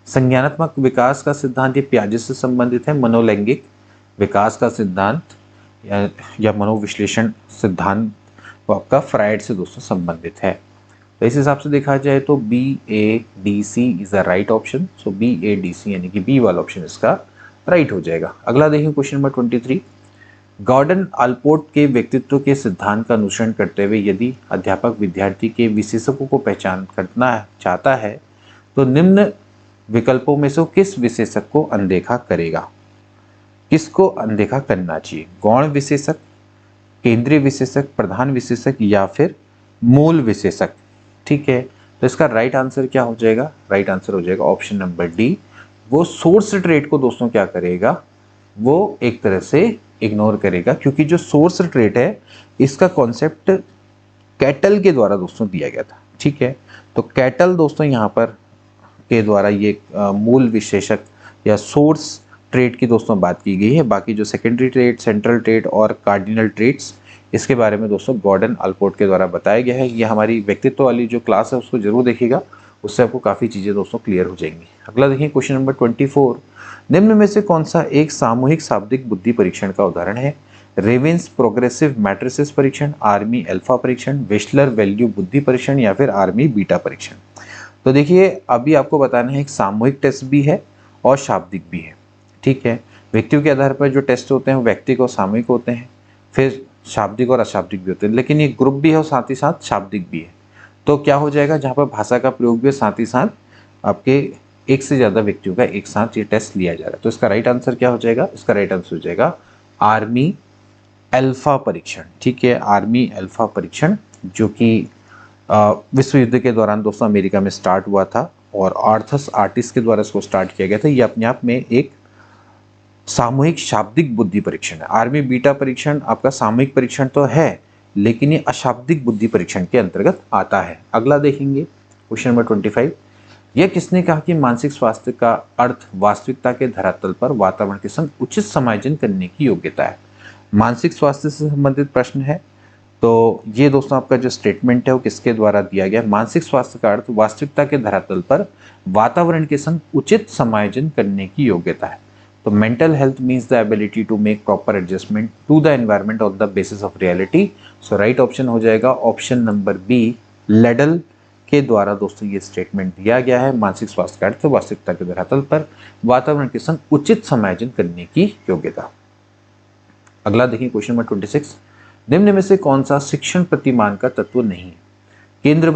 [SPEAKER 1] संज्ञानात्मक विकास का सिद्धांत ये पियाजे से संबंधित है। मनोलैंगिक विकास का सिद्धांत या मनोविश्लेषण सिद्धांत वो आपका फ्रायड से दोस्तों संबंधित है। तो इस हिसाब से देखा जाए तो BADC is the right option. So BADC यानी कि बी वाला ऑप्शन इसका राइट हो जाएगा। अगला देखिए क्वेश्चन नंबर 23। गॉर्डन आलपोर्ट के व्यक्तित्व के सिद्धांत का अनुसरण करते हुए यदि अध्यापक विद्यार्थी के विशेषकों को पहचान करना चाहता है तो निम्न विकल्पों में से वो किस विशेषक को अनदेखा करेगा? किसको अनदेखा करना चाहिए? गौण विशेषक, केंद्रीय विशेषक, प्रधान विशेषक या फिर मूल विशेषक? ठीक है, तो इसका राइट आंसर क्या हो जाएगा? राइट आंसर हो जाएगा ऑप्शन नंबर डी। वो सोर्स ट्रेट को दोस्तों क्या करेगा? वो एक तरह से इग्नोर करेगा, क्योंकि जो सोर्स ट्रेट है इसका कॉन्सेप्ट कैटल के द्वारा दोस्तों दिया गया था। ठीक है, तो कैटल दोस्तों यहाँ पर के द्वारा ये मूल विशेषक या सोर्स ट्रेट की दोस्तों बात की गई है। बाकी जो सेकेंडरी ट्रेट, सेंट्रल ट्रेट और कार्डिनल ट्रेट्स, इसके बारे में दोस्तों गॉर्डन आलपोर्ट के द्वारा बताया गया है। ये हमारी व्यक्तित्व वाली जो क्लास है उसको जरूर देखिएगा, उससे आपको काफ़ी चीज़ें दोस्तों क्लियर हो जाएंगी। अगला देखिए क्वेश्चन नंबर 24। निम्न में से कौन सा एक सामूहिक शाब्दिक बुद्धि परीक्षण का उदाहरण है? रेवेंस प्रोग्रेसिव मैट्रिसेस परीक्षण, आर्मी अल्फा परीक्षण, वेस्लर वैल्यू बुद्धि परीक्षण या फिर आर्मी बीटा परीक्षण? तो देखिए अभी आपको बताना है एक सामूहिक टेस्ट भी है और शाब्दिक भी है। ठीक है, व्यक्तियों के आधार पर जो टेस्ट होते हैं वो व्यक्तिक और सामूहिक होते हैं, फिर शाब्दिक और अशाब्दिक भी होते हैं, लेकिन ये ग्रुप भी है और साथ ही साथ शाब्दिक भी है। तो क्या हो जाएगा, जहाँ पर भाषा का प्रयोग भी है साथ ही साथ आपके एक से ज़्यादा व्यक्तियों का एक साथ ये टेस्ट लिया जा रहा है। तो इसका राइट आंसर क्या हो जाएगा? इसका राइट आंसर हो जाएगा आर्मी अल्फा परीक्षण। ठीक है, आर्मी अल्फा परीक्षण जो कि विश्व युद्ध के दौरान दोस्तों अमेरिका में स्टार्ट हुआ था और आर्थस आर्टिस के द्वारा इसको स्टार्ट किया गया था। ये अपने आप में एक सामूहिक शाब्दिक बुद्धि परीक्षण है। आर्मी बीटा परीक्षण आपका सामूहिक परीक्षण तो है, लेकिन ये अशाब्दिक बुद्धि परीक्षण के अंतर्गत आता है। अगला देखेंगे क्वेश्चन नंबर 25। यह किसने कहा कि मानसिक स्वास्थ्य का अर्थ वास्तविकता के धरातल पर वातावरण के संग उचित समायोजन करने की योग्यता है? मानसिक स्वास्थ्य से संबंधित प्रश्न है, तो ये दोस्तों आपका जो स्टेटमेंट है वो किसके द्वारा दिया गया? मानसिक स्वास्थ्य का अर्थ वास्तविकता के धरातल पर वातावरण के संग उचित समायोजन करने की योग्यता है। तो mental health means the ability to make proper adjustment to the environment on the basis of reality. So right option हो जाएगा ऑप्शन नंबर बी, लेडल के द्वारा दोस्तों ये स्टेटमेंट दिया गया है। मानसिक स्वास्थ्य का अर्थ वास्तविकता के धरातल पर वातावरण के संग उचित समायोजन करने की योग्यता। अगला देखिए क्वेश्चन नंबर 26। निम्न में से कौन सा शिक्षण प्रतिमान का तत्व नहीं है? केंद्र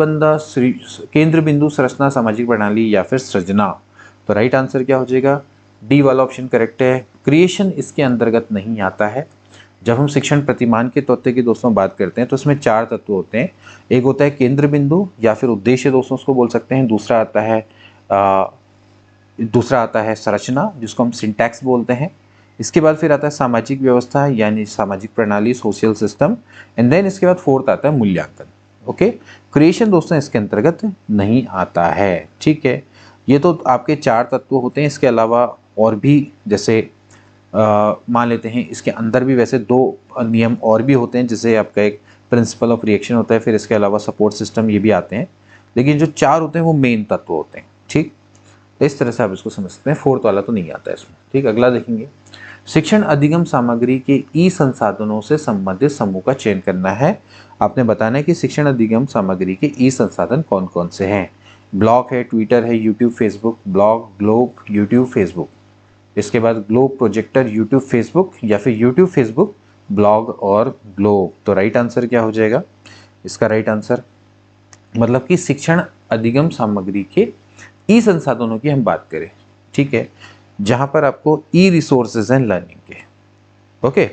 [SPEAKER 1] बिंदु, संरचना, सामाजिक प्रणाली या फिर सृजना? तो राइट आंसर क्या हो जाएगा? डी वाला ऑप्शन करेक्ट है। क्रिएशन इसके अंतर्गत नहीं आता है। जब हम शिक्षण प्रतिमान के तत्व की दोस्तों बात करते हैं तो इसमें 4 तत्व होते हैं। एक होता है केंद्र बिंदु या फिर उद्देश्य दोस्तों उसको बोल सकते हैं। दूसरा आता है संरचना जिसको हम सिंटैक्स बोलते हैं। इसके बाद फिर आता है सामाजिक व्यवस्था यानी सामाजिक प्रणाली, सोशल सिस्टम, एंड देन इसके बाद फोर्थ आता है मूल्यांकन। ओके, क्रिएशन दोस्तों इसके अंतर्गत नहीं आता है। ठीक है, ये तो आपके 4 तत्व होते हैं। इसके अलावा और भी जैसे मान लेते हैं इसके अंदर भी वैसे 2 नियम और भी होते हैं, जैसे आपका एक प्रिंसिपल ऑफ रिएक्शन होता है, फिर इसके अलावा सपोर्ट सिस्टम, ये भी आते हैं, लेकिन जो 4 होते हैं वो मेन तत्व होते हैं। ठीक, इस तरह से आप इसको समझ सकते हैं। फोर्थ वाला तो नहीं आता है इसमें। ठीक, अगला देखेंगे। शिक्षण अधिगम सामग्री के ई संसाधनों से संबंधित समूह का चयन करना है। आपने बताना है कि शिक्षण अधिगम सामग्री के ई संसाधन कौन कौन से हैं। ब्लॉग है, ट्विटर है, YouTube, Facebook. Blog, globe, YouTube, Facebook. इसके बाद ग्लोब, प्रोजेक्टर, यूट्यूब, फेसबुक या फिर यूट्यूब, फेसबुक, ब्लॉग और ग्लोब। तो राइट आंसर क्या हो जाएगा? इसका राइट आंसर मतलब कि शिक्षण अधिगम सामग्री के ई संसाधनों की हम बात करें, ठीक है, जहां पर आपको ई रिसोर्सेज एंड लर्निंग के। ओके,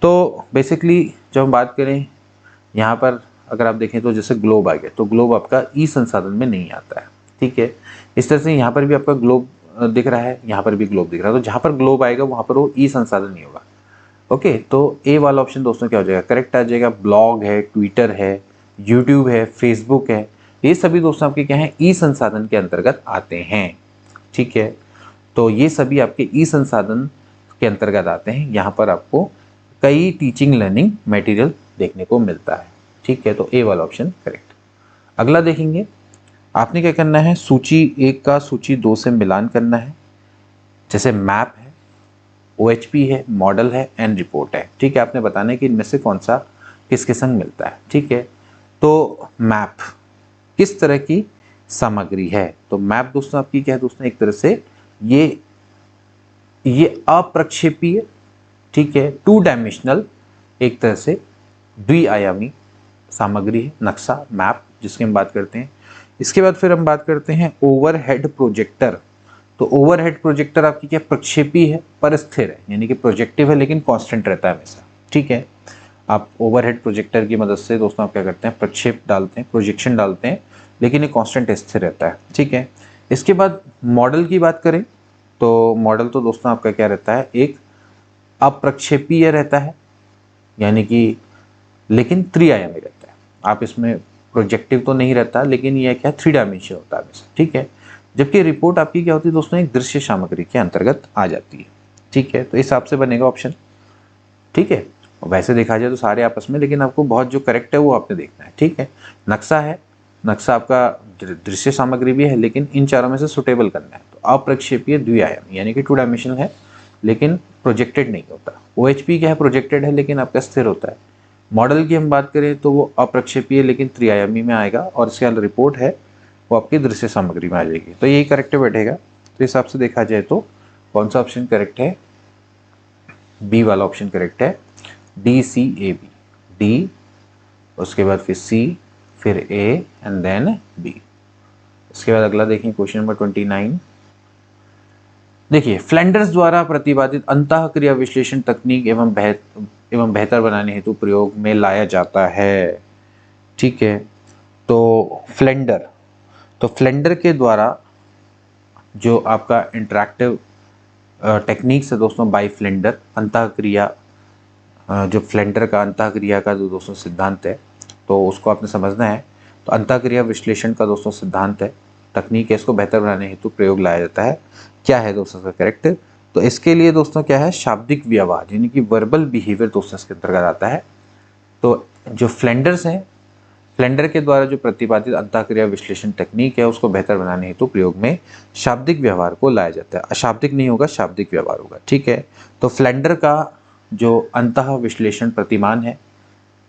[SPEAKER 1] तो बेसिकली जब हम बात करें यहाँ पर अगर आप देखें तो जैसे ग्लोब आ गया, तो ग्लोब आपका ई संसाधन में नहीं आता है। ठीक है, इस तरह से यहाँ पर भी आपका ग्लोब दिख रहा है, यहाँ पर भी ग्लोब दिख रहा है, तो जहाँ पर ग्लोब आएगा वहाँ पर वो ई संसाधन नहीं होगा। ओके, तो ए वाला ऑप्शन दोस्तों क्या हो जाएगा? करेक्ट आ जाएगा। ब्लॉग है, ट्विटर है, यूट्यूब है, फेसबुक है, ये सभी दोस्तों आपके क्या हैं? ई संसाधन के अंतर्गत आते हैं। ठीक है, तो ये सभी आपके ई संसाधन के अंतर्गत आते हैं। यहाँ पर आपको कई टीचिंग लर्निंग मटेरियल देखने को मिलता है। ठीक है, तो ए वाला ऑप्शन करेक्ट। अगला देखेंगे, आपने क्या करना है? सूची 1 का सूची 2 से मिलान करना है। जैसे मैप है, OHP है, मॉडल है एंड रिपोर्ट है। ठीक है, आपने बताना है कि इनमें से कौन सा किसके संग मिलता है। ठीक है, तो मैप किस तरह की सामग्री है। तो मैप दोस्तों आपकी क्या है दोस्तों, एक तरह से ये अप्रक्षेपीय, ठीक है, 2 डायमेंशनल, एक तरह से द्विआयामी सामग्री है, नक्शा, मैप जिसकी हम बात करते हैं। इसके बाद फिर हम बात करते हैं ओवरहेड प्रोजेक्टर। तो ओवरहेड प्रोजेक्टर आपकी क्या प्रक्षेपी है पर स्थिर है, यानी कि प्रोजेक्टिव है लेकिन कांस्टेंट रहता है हमेशा, ठीक है। आप ओवरहेड प्रोजेक्टर की मदद से दोस्तों आप क्या करते हैं, प्रक्षेप डालते हैं, प्रोजेक्शन डालते हैं, लेकिन ये कांस्टेंट स्थिर रहता है, ठीक है। इसके बाद मॉडल की बात करें तो मॉडल तो दोस्तों आपका क्या रहता है, एक अप्रक्षेपीय रहता है, यानी कि लेकिन त्रिआयामी रहता है। आप इसमें प्रोजेक्टिव तो नहीं रहता, लेकिन यह क्या 3 डायमेंशन होता है हमेशा, ठीक है। जबकि रिपोर्ट आपकी क्या होती है दोस्तों, एक दृश्य सामग्री के अंतर्गत आ जाती है, ठीक है। तो इस हिसाब से बनेगा ऑप्शन, ठीक है। वैसे देखा जाए तो सारे आपस में, लेकिन आपको बहुत जो करेक्ट है वो आपने देखना है, ठीक है। नक्शा है, नक्शा आपका दृश्य सामग्री भी है, लेकिन इन चारों में से सुटेबल करना है। तो अप्रक्षेपीय द्विआयामी यानी कि 2 डायमेंशनल है लेकिन प्रोजेक्टेड नहीं होता। OHP क्या है, प्रोजेक्टेड है लेकिन आपका स्थिर होता है। मॉडल की हम बात करें तो वो अप्रक्षेपीय लेकिन त्रिआयामी में आएगा, और इसके अलावा रिपोर्ट है वो आपकी दृश्य सामग्री में आ जाएगी। तो यही करेक्ट बैठेगा। तो इस हिसाब से देखा जाए तो कौन सा ऑप्शन करेक्ट है, बी वाला ऑप्शन करेक्ट है, DCAB, डी, उसके बाद फिर C, फिर A एंड देन B। इसके बाद अगला देखिए क्वेश्चन नंबर 29। देखिए, फ्लैंडर्स द्वारा प्रतिपादित अंतःक्रिया विश्लेषण तकनीक एवं बेहतर बनाने हेतु प्रयोग में लाया जाता है, ठीक है। तो फ्लेंडर के द्वारा जो आपका इंटरैक्टिव टेक्निक्स है दोस्तों, बाई फ्लेंडर अंतःक्रिया, जो फ्लेंडर का अंतःक्रिया का जो दोस्तों सिद्धांत है, तो उसको आपने समझना है। तो अंतःक्रिया विश्लेषण का दोस्तों सिद्धांत है, तकनीक है, इसको बेहतर बनाने हेतु प्रयोग लाया जाता है। क्या है दोस्तों इसका करेक्ट, तो इसके लिए दोस्तों क्या है, शाब्दिक व्यवहार यानी कि वर्बल बिहेवियर दोस्तों इसके अंतर्गत आता है। तो जो फ्लेंडर्स हैं, फ्लेंडर के द्वारा जो प्रतिपादित अंतःक्रिया विश्लेषण तकनीक है उसको बेहतर बनाने हेतु प्रयोग में शाब्दिक व्यवहार को लाया जाता है। अशाब्दिक नहीं होगा, शाब्दिक व्यवहार होगा, ठीक है। तो फ्लेंडर का जो अंतः विश्लेषण प्रतिमान है,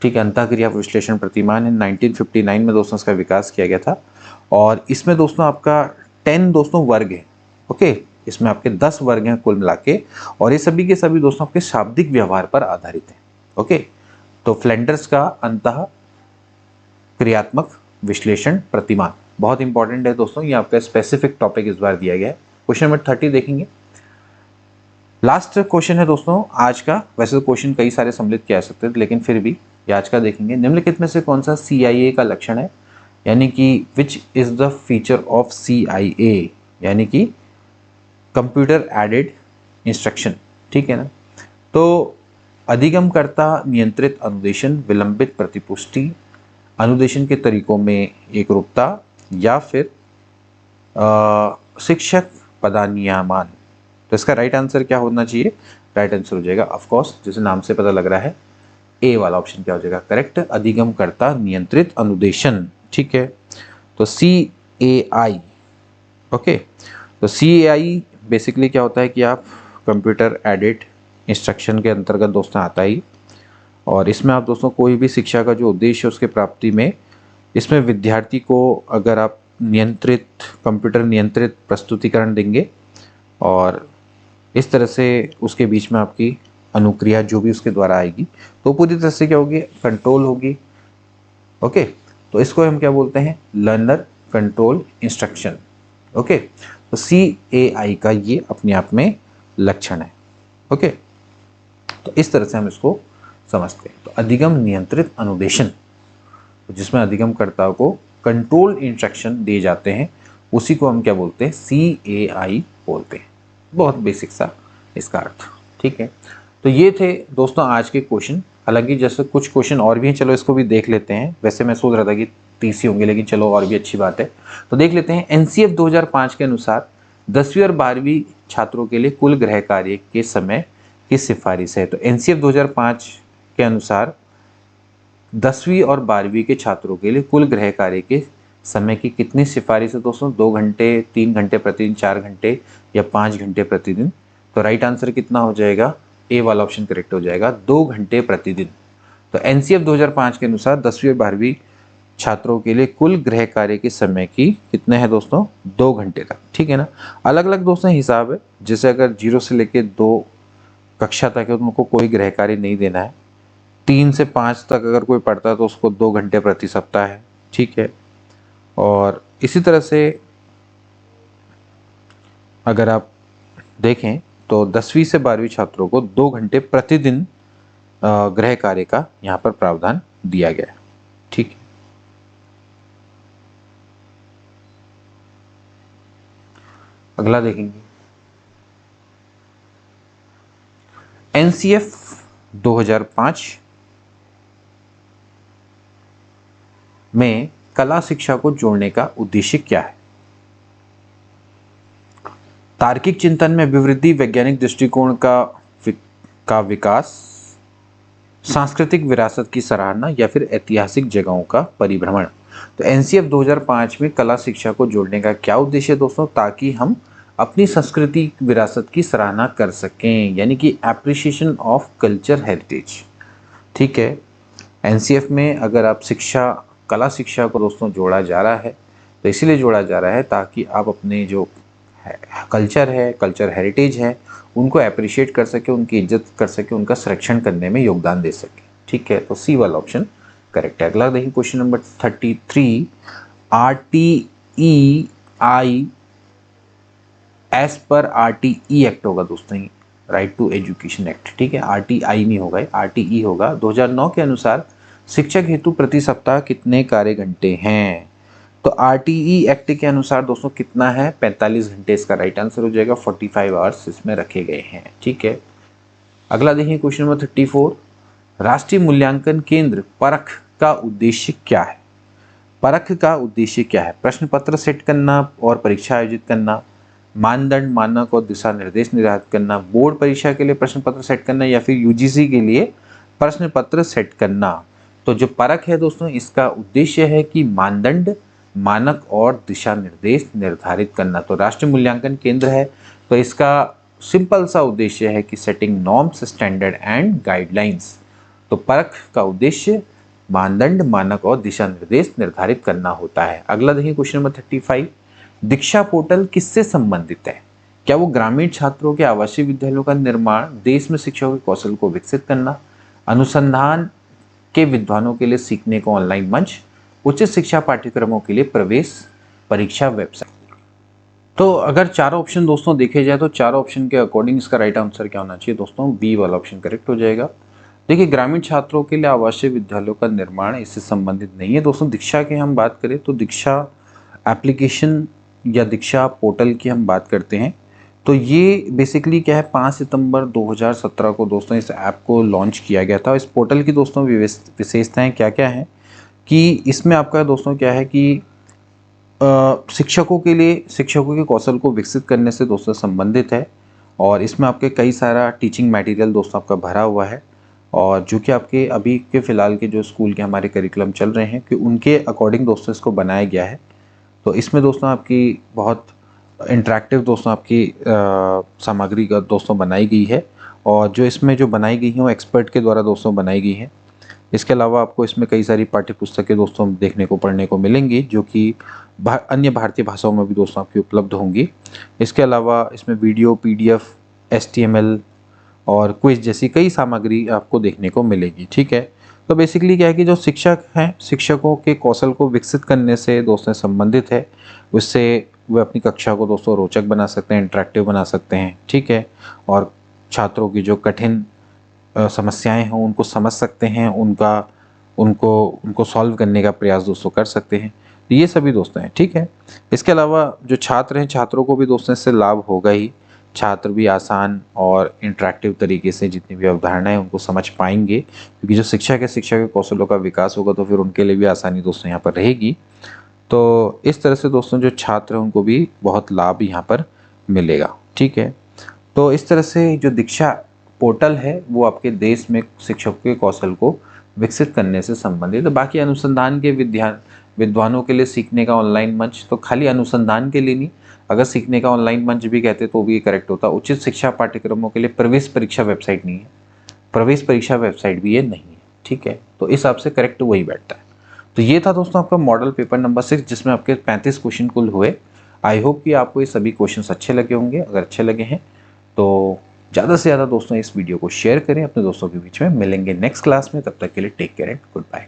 [SPEAKER 1] ठीक है, अंतःक्रिया विश्लेषण प्रतिमान है, 1959 में दोस्तों इसका विकास किया गया था। और इसमें दोस्तों आपका 10 दोस्तों वर्ग है, ओके, इसमें आपके 10 वर्ग हैं कुल मिला के, और ये सभी के सभी दोस्तों आपके शाब्दिक व्यवहार पर आधारित हैं, ओके। तो फ्लेंडर्स का अंतः क्रियात्मक विश्लेषण प्रतिमान बहुत इंपॉर्टेंट है दोस्तों, ये आपका स्पेसिफिक टॉपिक इस बार दिया गया है। क्वेश्चन नंबर 30 देखेंगे, लास्ट क्वेश्चन है दोस्तों आज का। वैसे तो क्वेश्चन कई सारे सम्मिलित किया जा सकते थे, लेकिन फिर भी ये आज का देखेंगे। निम्नलिखित में से कौन सा CIA का लक्षण है, यानी कि which is the feature of CIA, यानी कि कंप्यूटर एडेड इंस्ट्रक्शन, ठीक है ना। तो अधिगमकर्ता नियंत्रित अनुदेशन, विलंबित प्रतिपुष्टि, अनुदेशन के तरीकों में एकरूपता, या फिर शिक्षक पदानियमान। तो इसका राइट आंसर क्या होना चाहिए, राइट आंसर हो जाएगा ऑफ कोर्स, जैसे नाम से पता लग रहा है, ए वाला ऑप्शन क्या हो जाएगा करेक्ट, अधिगमकर्ता नियंत्रित अनुदेशन, ठीक है। तो CAI, ओके। तो CAI बेसिकली क्या होता है कि आप कंप्यूटर एडेड इंस्ट्रक्शन के अंतर्गत दोस्तों आता ही, और इसमें आप दोस्तों कोई भी शिक्षा का जो उद्देश्य है उसके प्राप्ति में, इसमें विद्यार्थी को अगर आप नियंत्रित, कंप्यूटर नियंत्रित प्रस्तुतिकरण देंगे, और इस तरह से उसके बीच में आपकी अनुक्रिया जो भी उसके द्वारा आएगी तो पूरी तरह से क्या होगी, कंट्रोल होगी, ओके। तो इसको हम क्या बोलते हैं, लर्नर कंट्रोल इंस्ट्रक्शन, ओके। तो CAI का ये अपने आप में लक्षण है, ओके। तो इस तरह से हम इसको समझते हैं। तो अधिगम नियंत्रित अनुदेशन, जिसमें अधिगमकर्ता को कंट्रोल इंस्ट्रक्शन दिए जाते हैं, उसी को हम क्या बोलते हैं, CAI बोलते हैं। बहुत बेसिक सा इसका अर्थ, ठीक है। तो ये थे दोस्तों आज के क्वेश्चन। हालांकि जैसे कुछ क्वेश्चन और भी हैं, चलो इसको भी देख लेते हैं। वैसे मैं सोच रहा था कि 30 ही होंगे, लेकिन चलो और भी अच्छी बात है, तो देख लेते हैं। NCF 2005 के अनुसार 10वीं और 12वीं छात्रों के लिए कुल गृह कार्य के समय की सिफारिश है। तो NCF 2005 के अनुसार 10वीं और 12वीं के छात्रों के लिए कुल गृह कार्य के समय की कितनी सिफारिश है दोस्तों, 2 घंटे, 3 घंटे प्रतिदिन, 4 घंटे या 5 घंटे प्रतिदिन। तो राइट आंसर कितना हो जाएगा, ए वाला ऑप्शन करेक्ट हो जाएगा, 2 घंटे प्रतिदिन। तो NCF 2005 के अनुसार 10वीं और 12वीं छात्रों के लिए कुल गृह कार्य के समय की कितने हैं दोस्तों, 2 घंटे तक, ठीक है ना। अलग अलग दोस्तों हिसाब है, जैसे अगर 0 से लेके 2 कक्षा तक है तो उनको कोई गृह कार्य नहीं देना है। 3 से 5 तक अगर कोई पढ़ता है तो उसको 2 घंटे प्रति सप्ताह है, ठीक है। और इसी तरह से अगर आप देखें तो 10वीं से 12वीं छात्रों को 2 घंटे प्रतिदिन गृह कार्य का यहाँ पर प्रावधान दिया गया है, ठीक है। अगला देखेंगे एनसीएफ 2005 में कला शिक्षा को जोड़ने का उद्देश्य क्या है। तार्किक चिंतन में अभिवृद्धि, वैज्ञानिक दृष्टिकोण का विकास, सांस्कृतिक विरासत की सराहना या फिर ऐतिहासिक जगहों का परिभ्रमण। तो एनसीएफ 2005 में कला शिक्षा को जोड़ने का क्या उद्देश्य है दोस्तों, ताकि हम अपनी संस्कृति विरासत की सराहना कर सकें, यानी कि एप्रिसिएशन ऑफ कल्चर हेरिटेज, ठीक है। एनसीएफ में अगर आप कला शिक्षा को दोस्तों जोड़ा जा रहा है तो इसीलिए जोड़ा जा रहा है ताकि आप अपने जो कल्चर हेरिटेज है उनको अप्रिशिएट कर सके, उनकी इज्जत कर सके, उनका संरक्षण करने में योगदान दे सके, ठीक है। तो सी वाला ऑप्शन करेक्ट है। अगला देखिए question number 33, RTEI as per RTE act होगा दोस्तों, राइट टू एजुकेशन एक्ट, ठीक है। RTI नहीं होगा, RTE होगा। 2009 के अनुसार शिक्षक हेतु प्रति सप्ताह कितने कार्य घंटे हैं। तो RTE एक्ट के अनुसार दोस्तों कितना है, 45 घंटे इसका राइट आंसर हो जाएगा। 45 आवर्स इसमें रखे गए हैं, ठीक है। अगला देखिए क्वेश्चन नंबर 34, राष्ट्रीय मूल्यांकन केंद्र परख का उद्देश्य क्या है। परख का उद्देश्य क्या है, प्रश्न पत्र सेट करना और परीक्षा आयोजित करना, मानदंड, मानक और दिशा निर्देश निर्धारित करना, बोर्ड परीक्षा के लिए प्रश्न पत्र सेट करना या फिर यूजीसी के लिए प्रश्न पत्र सेट करना। तो जो परख है दोस्तों इसका उद्देश्य है कि मानदंड, मानक और दिशा निर्देश निर्धारित करना। तो राष्ट्रीय मूल्यांकन केंद्र है तो इसका सिंपल सा उद्देश्य है कि setting norms, standard and guidelines. तो परख का उद्देश्य मानदंड, मानक और दिशा निर्देश निर्धारित करना होता है। अगला देखिए क्वेश्चन नंबर 35, दीक्षा पोर्टल किससे संबंधित है। क्या वो ग्रामीण छात्रों के आवासीय विद्यालयों का निर्माण, देश में शिक्षकों के कौशल को विकसित करना, अनुसंधान के विद्वानों के लिए सीखने को ऑनलाइन मंच, उच्च शिक्षा पाठ्यक्रमों के लिए प्रवेश परीक्षा वेबसाइट। तो अगर चारों ऑप्शन दोस्तों देखे जाए तो चारों ऑप्शन के अकॉर्डिंग इसका राइट आंसर क्या होना चाहिए दोस्तों, बी वाला ऑप्शन करेक्ट हो जाएगा। देखिए ग्रामीण छात्रों के लिए आवासीय विद्यालयों का निर्माण इससे संबंधित नहीं है दोस्तों। दीक्षा की हम बात करें तो दीक्षा एप्लीकेशन या दीक्षा पोर्टल की हम बात करते हैं तो ये बेसिकली क्या है, 5 सितंबर 2017 को दोस्तों इस ऐप को लॉन्च किया गया था। इस पोर्टल की दोस्तों विशेषताएं क्या क्या हैं कि इसमें आपका दोस्तों क्या है कि शिक्षकों के कौशल को विकसित करने से दोस्तों संबंधित है और इसमें आपके कई सारा टीचिंग मटेरियल दोस्तों आपका भरा हुआ है और जो कि आपके अभी के फ़िलहाल के जो स्कूल के हमारे करिकुलम चल रहे हैं कि उनके अकॉर्डिंग दोस्तों इसको बनाया गया है। तो इसमें दोस्तों आपकी बहुत इंटरेक्टिव दोस्तों आपकी सामग्री का दोस्तों बनाई गई है और जो इसमें जो बनाई गई है वो एक्सपर्ट के द्वारा दोस्तों बनाई गई है। इसके अलावा आपको इसमें कई सारी पाठ्य पुस्तकें दोस्तों देखने को पढ़ने को मिलेंगी जो कि अन्य भारतीय भाषाओं में भी दोस्तों आपकी उपलब्ध होंगी। इसके अलावा इसमें वीडियो, PDF, HTML और क्विज जैसी कई सामग्री आपको देखने को मिलेगी, ठीक है। तो बेसिकली क्या है कि जो शिक्षक हैं, शिक्षकों के कौशल को विकसित करने से दोस्तों संबंधित है। उससे वे अपनी कक्षा को दोस्तों रोचक बना सकते हैं, इंटरेक्टिव बना सकते हैं, ठीक है। और छात्रों की जो कठिन समस्याएं हैं उनको समझ सकते हैं, उनको सॉल्व करने का प्रयास दोस्तों कर सकते हैं। तो ये सभी दोस्तों हैं, ठीक है। इसके अलावा जो छात्र हैं, छात्रों को भी दोस्तों इससे लाभ होगा ही। छात्र भी आसान और इंटरेक्टिव तरीके से जितनी भी अवधारणाएं उनको समझ पाएंगे क्योंकि जो शिक्षक के कौशलों का विकास होगा तो फिर उनके लिए भी आसानी दोस्तों यहाँ पर रहेगी। तो इस तरह से दोस्तों जो छात्र हैं उनको भी बहुत लाभ यहाँ पर मिलेगा, ठीक है। तो इस तरह से जो दीक्षा पोर्टल है वो आपके देश में शिक्षकों के कौशल को विकसित करने से संबंधित है। बाकी अनुसंधान के विद्वानों के लिए सीखने का ऑनलाइन मंच, तो खाली अनुसंधान के लिए नहीं, अगर सीखने का ऑनलाइन मंच भी कहते तो भी करेक्ट होता। उचित शिक्षा पाठ्यक्रमों के लिए प्रवेश परीक्षा वेबसाइट नहीं है, प्रवेश परीक्षा वेबसाइट भी ये नहीं है, ठीक है। तो इस हिसाब से करेक्ट वही बैठता है। तो ये था दोस्तों आपका मॉडल पेपर नंबर 6, जिसमें आपके 35 क्वेश्चन कुल हुए। आई होप कि आपको ये सभी क्वेश्चंस अच्छे लगे होंगे। अगर अच्छे लगे हैं तो ज़्यादा से ज़्यादा दोस्तों इस वीडियो को शेयर करें अपने दोस्तों के बीच में। मिलेंगे नेक्स्ट क्लास में, तब तक के लिए take care and good bye.